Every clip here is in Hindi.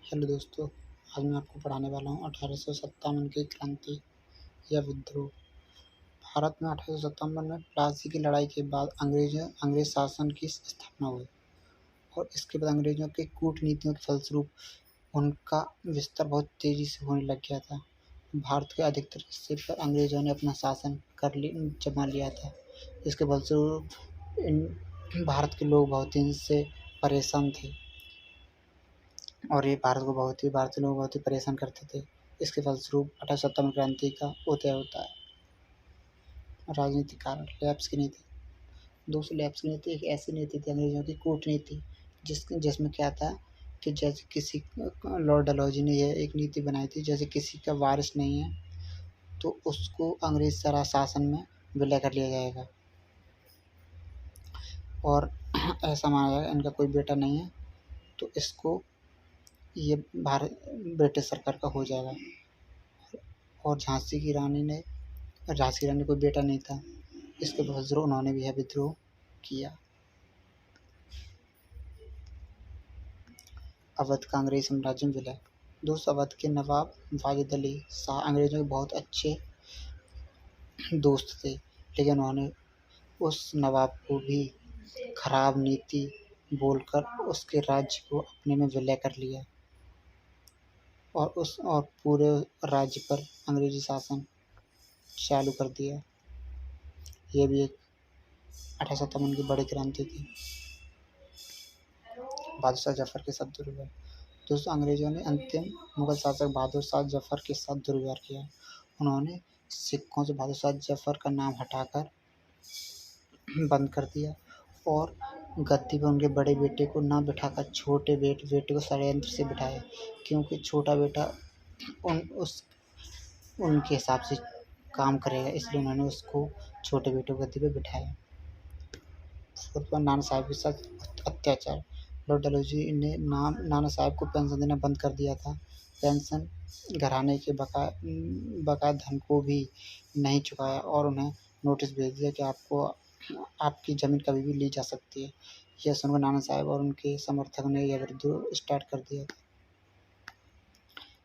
हेलो दोस्तों, आज मैं आपको पढ़ाने वाला हूँ 1857 की क्रांति या विद्रोह। भारत में 1857 में प्लासी की लड़ाई के बाद अंग्रेज शासन की स्थापना हुई और इसके बाद अंग्रेजों की कूटनीतियों के फलस्वरूप उनका विस्तार बहुत तेजी से होने लग गया था। भारत के अधिकतर हिस्से पर अंग्रेजों ने अपना शासन जमा लिया था। इसके फलस्वरूप भारत के लोग बहुत इनसे परेशान थे और ये भारत के लोग बहुत ही परेशान करते थे। इसके फलस्वरूप 1857 क्रांति का उदय होता है। राजनीतिक कारण, लैप्स की नीति। दोस्तों, लैप्स की नीति एक ऐसी नीति थी अंग्रेजों की कूटनीति जिसमें क्या था कि जैसे किसी लॉर्ड डलहौजी ने यह एक नीति बनाई थी, जैसे किसी का वारिस नहीं है तो उसको अंग्रेज सरा शासन में विलय कर लिया जाएगा और ऐसा माना जाएगा इनका कोई बेटा नहीं है तो इसको ये भारत ब्रिटिश सरकार का हो जाएगा। और झांसी की रानी कोई बेटा नहीं था, इसके फलस्वरूप उन्होंने भी यह विद्रोह किया। अवध का अंग्रेज साम्राज्य में विलय। दोस्तों, अवध के नवाब वाजिद अली शाह अंग्रेजों के बहुत अच्छे दोस्त थे, लेकिन उन्होंने उस नवाब को भी खराब नीति बोलकर उसके राज्य को अपने में विलय कर लिया और पूरे राज्य पर अंग्रेजी शासन चालू कर दिया। यह भी एक 1857 की बड़ी क्रांति थी। बहादुर शाह जफर के साथ दुर्व्यवहार। दोस्तों, अंग्रेजों ने अंतिम मुगल शासक बहादुर शाह जफर के साथ दुर्व्यवहार किया। उन्होंने सिखों से बहादुर शाह जफर का नाम हटाकर बंद कर दिया और गद्दी पर उनके बड़े बेटे को ना बिठाकर छोटे बेटे को षड्यंत्र से बिठाया, क्योंकि छोटा बेटा उनके हिसाब से काम करेगा, इसलिए उन्होंने उसको छोटे बेटे को गद्दी पर बिठाया। नाना साहब के साथ अत्याचार। लॉर्ड डलहौजी ने नाना साहब को पेंशन देना बंद कर दिया था। पेंशन घराने के बकाया धन को भी नहीं चुकाया और उन्हें नोटिस भेज दिया कि आपकी ज़मीन कभी भी ली जा सकती है। यह सुनकर नाना साहब और उनके समर्थकों ने यह विद्रोह स्टार्ट कर दिया था।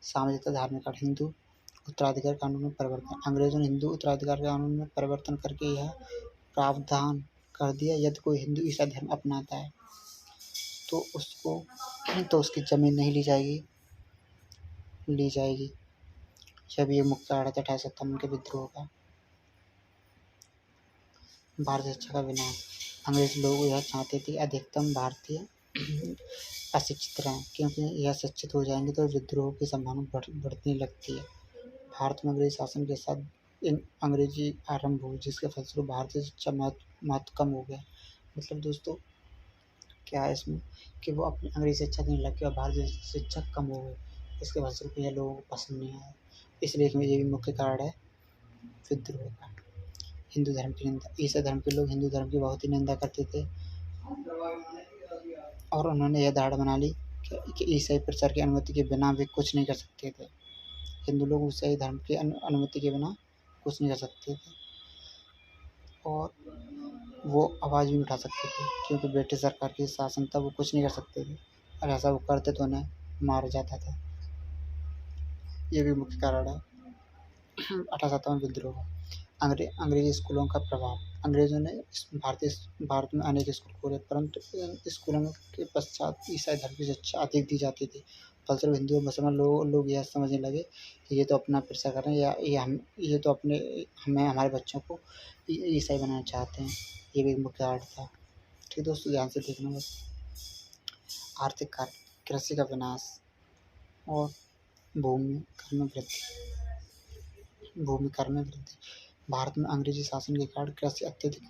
सामाजिक धार्मिक कार्ड। हिंदू उत्तराधिकार कानून में परिवर्तन। अंग्रेजों ने हिंदू उत्तराधिकार कानून में परिवर्तन करके यह प्रावधान कर दिया, यदि कोई हिंदू ईसाई धर्म अपनाता है तो उसकी ज़मीन नहीं ली जाएगी। यह भी एक मुख्य कारण था 1857 के विद्रोह का। भारतीय शिक्षा का विनाश। अंग्रेज लोग यह चाहते थे अधिकतम भारतीय अशिक्षित रहें, क्योंकि यह शिक्षित हो जाएंगे तो विद्रोह की संभावना बढ़ने लगती है। भारत में अंग्रेज शासन के साथ अंग्रेजी आरंभ हुई, जिसके फलस्वरूप भारतीय शिक्षा महत्व कम हो गया। मतलब दोस्तों, क्या है इसमें कि वो अपनी अंग्रेजी शिक्षा देने लग गए और भारतीय शिक्षा कम हो गई। इसके फलस्वरूप यह लोगों को पसंद नहीं आया, इसलिए ये भी मुख्य कारण है विद्रोह का। हिंदू धर्म की निंदा। ईसाई धर्म के लोग हिंदू धर्म की बहुत ही निंदा करते थे और उन्होंने यह धारणा बना ली कि ईसाई प्रचार की अनुमति के बिना वे कुछ नहीं कर सकते थे। हिंदू लोग ईसाई धर्म की अनुमति के बिना कुछ नहीं कर सकते थे और वो आवाज़ भी उठा सकते थे, क्योंकि ब्रिटिश सरकार की शासन था, वो कुछ नहीं कर सकते थे और ऐसा वो करते तो उन्हें मारा जाता था। ये भी मुख्य कारण है 1857 विद्रोह। अंग्रेजी स्कूलों का प्रभाव। अंग्रेजों ने भारत में अनेक स्कूल खोले, परंतु इन स्कूलों के पश्चात ईसाई धर्म की शिक्षा अधिक दी जाती थी। फलस्वरूप हिंदू और मुसलमान लोग यह समझने लगे कि ये तो अपना प्रचार कर रहे हैं या ये तो हमारे बच्चों को ईसाई बनाना चाहते हैं। ये भी मुख्य कारण था। ठीक दोस्तों, ध्यान से देखना बस। आर्थिक कारण। कृषि का विनाश और भूमि कर में वृद्धि। भारत में अंग्रेजी शासन के कारण कृषि अत्यधिक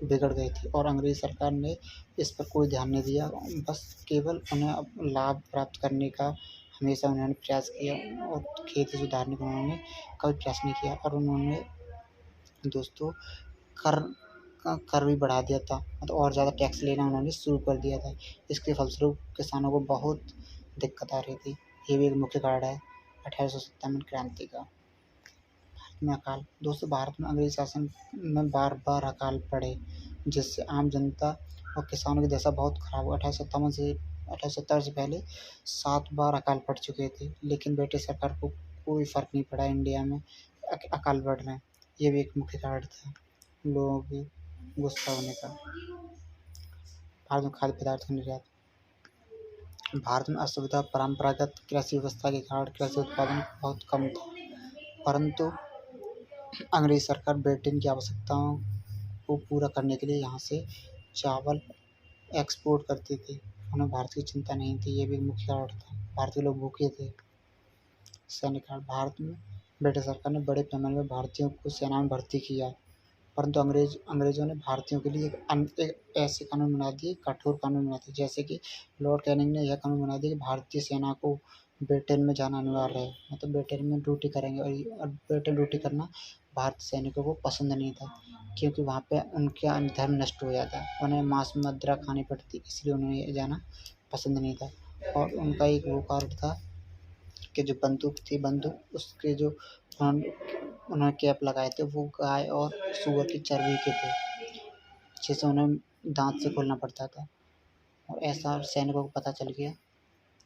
बिगड़ गई थी और अंग्रेज सरकार ने इस पर कोई ध्यान नहीं दिया, बस केवल उन्हें लाभ प्राप्त करने का हमेशा उन्होंने प्रयास किया और खेती सुधारने का उन्होंने कभी प्रयास नहीं किया। और उन्होंने दोस्तों कर भी बढ़ा दिया था, मतलब और ज़्यादा टैक्स लेना उन्होंने शुरू कर दिया था। इसके फलस्वरूप किसानों को बहुत दिक्कत आ रही थी। ये भी एक मुख्य कारण है 1857 क्रांति का। में अकाल। दोस्तों, भारत में अंग्रेजी शासन में बार अकाल पड़े, जिससे आम जनता और किसानों की दशा बहुत खराब हुई। 1857 से 1870 से पहले 7 बार अकाल पड़ चुके थे, लेकिन ब्रिटिश सरकार को कोई फ़र्क नहीं पड़ा इंडिया में अकाल पड़ रहे हैं। ये भी एक मुख्य कारण था लोगों के गुस्सा होने का। भारत में खाद्य पदार्थ का निर्यात। भारत में असुविधा परंपरागत कृषि व्यवस्था के कारण कृषि उत्पादन बहुत कम था, परंतु अंग्रेज सरकार ब्रिटेन की आवश्यकताओं को पूरा करने के लिए यहाँ से चावल एक्सपोर्ट करती थी। उन्हें भारत की चिंता नहीं थी, ये भी मुख्य कारण था। भारतीय लोग भूखे थे। सैन्य कारण। भारत में ब्रिटिश सरकार ने बड़े पैमाने पर भारतीयों को सेना में भर्ती किया, परंतु अंग्रेजों ने भारतीयों के लिए एक ऐसे कानून बना दिए, कठोर कानून बना दिए, जैसे कि लॉर्ड कैनिंग ने यह कानून बना दिया कि भारतीय सेना को ब्रिटेन में जाना अनिवार्य है, मतलब ब्रिटेन में ड्यूटी करेंगे। और ब्रिटेन ड्यूटी करना भारतीय सैनिकों को पसंद नहीं था, क्योंकि वहाँ पे उनका धर्म नष्ट हो जाता, उन्हें मांस मदिरा खानी पड़ती, इसलिए उन्हें जाना पसंद नहीं था। और उनका एक वो कारण था कि जो बंदूक थी, बंदूक उसके जो उन्होंने कैप लगाए थे वो गाय और सूअर की चर्बी के थे, जिसे उन्हें दांत से खोलना पड़ता था। और ऐसा सैनिकों को पता चल गया,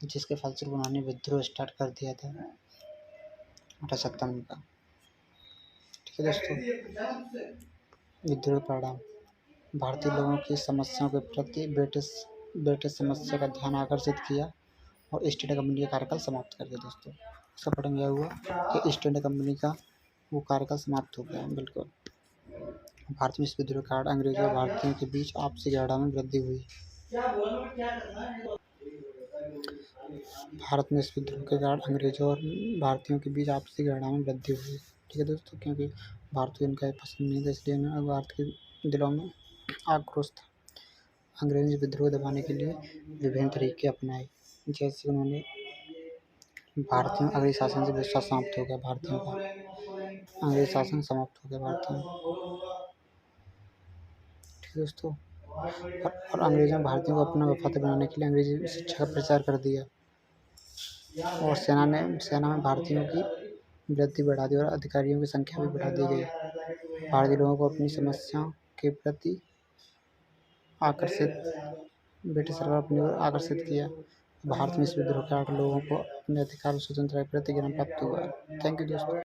जिसके फलस्वरूप उन्होंने विद्रोह स्टार्ट कर दिया था 1857 का। ठीक है दोस्तों, विद्रोह परिणाम। भारतीय लोगों की समस्याओं के प्रति ब्रिटिश समस्या का ध्यान आकर्षित किया और ईस्ट इंडिया कंपनी का कार्यकाल समाप्त कर दिया। दोस्तों, इसका परिणाम यह हुआ कि ईस्ट इंडिया कंपनी का वो कार्यकाल समाप्त हो गया। बिल्कुल। भारत में इस विद्रोह के कारण अंग्रेजों और भारतीयों के बीच आपसी गहराई में वृद्धि हुई। भारत में इस विद्रोह के कारण अंग्रेजों और भारतीयों के बीच आपसी गहराई में वृद्धि हुई। ठीक है दोस्तों, क्योंकि भारतीय इनका पसंद नहीं था, इसलिए उन्हें भारत के दिलों में आक्रोश था। अंग्रेजों ने विद्रोह दबाने के लिए विभिन्न तरीके अपनाए, जैसे उन्होंने भारतीयों अंग्रेज शासन से विश्वास समाप्त हो गया भारतीयों का, अंग्रेज शासन समाप्त हो गया भारतीयों। ठीक है दोस्तों, और अंग्रेजों ने भारतीयों को अपना वफादार बनाने के लिए अंग्रेजी शिक्षा का प्रचार कर दिया, और सेना में भारतीयों की वृद्धि बढ़ा दी और अधिकारियों की संख्या भी बढ़ा दी गई। भारतीय लोगों को अपनी समस्याओं के प्रति आकर्षित ब्रिटिश सरकार अपनी ओर आकर्षित किया। भारत में इस विद्रोह के कारण लोगों को अपने अधिकार और स्वतंत्रता के प्रति ज्ञान प्राप्त हुआ। थैंक यू दोस्तों।